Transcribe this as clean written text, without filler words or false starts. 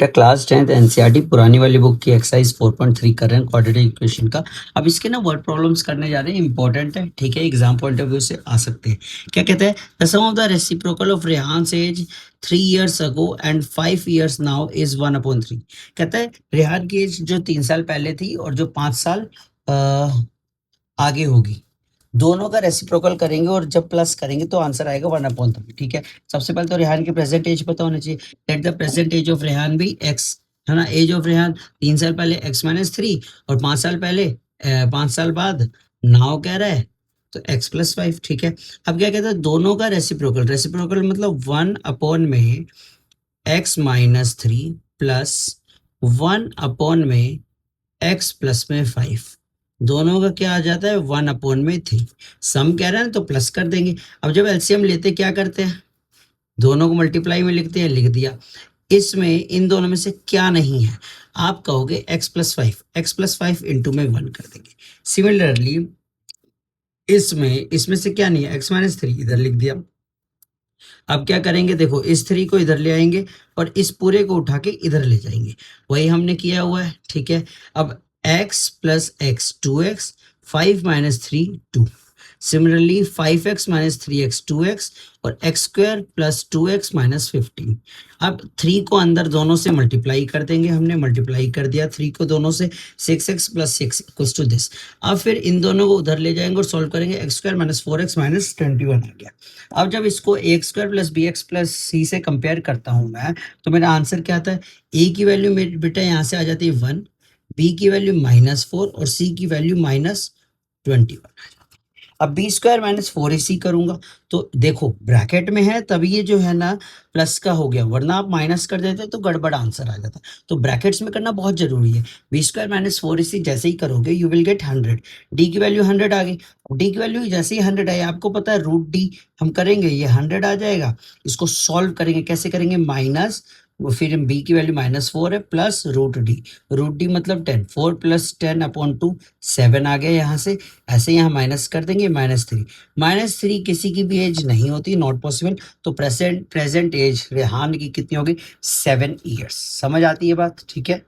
Class 10th NCERT पुरानी वाली book की एक्सरसाइज 4.3 कर रहे हैं क्वाड्रेटिक इक्वेशन का। अब इसके ना वर्ड प्रॉब्लम्स करने जा रहे हैं, इंपॉर्टेंट है, ठीक है, एग्जाम पॉइंट ऑफ व्यू से आ सकते हैं। क्या कहते हैं, the sum of the reciprocal of रेहान्स as 3 years ago and 5 years now is 1/3। कहता है रेहान की एज जो 3 साल पहले थी और जो 5 साल आगे होगी, दोनों का रेसिप्रोकल करेंगे और जब प्लस करेंगे तो आंसर आएगा 1/3। ठीक है, सबसे पहले तो रेहान की प्रेजेंट एज पता होना चाहिए। Let the present age of Rehan भी x, है ना। एज ऑफ रेहान 3 साल पहले x-3 और 5 साल पहले 5 साल बाद नाउ कह रहा है तो x+5। ठीक है, अब क्या कहते हैं, दोनों का रेसिप्रोकल, रेसिप्रोकल मतलब 1 में x-3 प्लस 1 में x+5, दोनों का क्या आ जाता है 1/3। सम कह रहा है तो प्लस कर देंगे। अब जब एलसीएम लेते क्या करते हैं, दोनों को मल्टीप्लाई में लिखते हैं, लिख दिया। इसमें इन दोनों में से क्या नहीं है, आप कहोगे x+5 इंटू में 1 कर देंगे। सिमिलरली इसमें से क्या नहीं है, x-3 इधर लिख दिया। अब क्या करेंगे, देखो इस 3 को इधर ले आएंगे और इस पूरे को उठा के इधर ले जाएंगे, वही हमने किया हुआ है। ठीक है, अब x plus x 2x, 5 - 3 2। Similarly 5x - 3x 2x और x² प्लस 2x - 15। अब 3 को अंदर दोनों से मल्टीप्लाई कर देंगे, हमने मल्टीप्लाई कर दिया 3 को दोनों से, 6x + 6 इक्वल्स टू दिस। अब फिर इन दोनों को उधर ले जाएंगे और सॉल्व करेंगे, x² - 4x - 21 आ गया। अब जब इसको a² + bx + c से कंपेयर करता हूं मैं, तो मेरा आंसर क्या आता है, a की वैल्यू मेरी बेटा यहाँ से आ जाती है 1, b की वैल्यू -4 और c की वैल्यू -21। अब b² - 4ac करूंगा तो देखो ब्रैकेट में है तभी ये जो है ना प्लस का हो गया, वरना आप माइनस कर देते तो गड़बड़ आंसर आ जाता। तो ब्रैकेट्स में करना बहुत जरूरी है। b² - 4ac जैसे ही करोगे यू विल गेट 100। d की वैल्यू 100 आ गई, d की वैल्यू जैसे ही 100 आई, आपको पता है √d हम करेंगे, ये 100 आ जाएगा। इसको सॉल्व करेंगे, कैसे करेंगे, माइनस, फिर b की वैल्यू -4 है प्लस √d मतलब 10, 4 + 10/2 7 आ गया यहाँ से। ऐसे यहाँ माइनस कर देंगे, -3 किसी की भी एज नहीं होती, नॉट पॉसिबल। तो प्रेजेंट एज रेहान की कितनी होगी, 7 years। समझ आती है बात, ठीक है।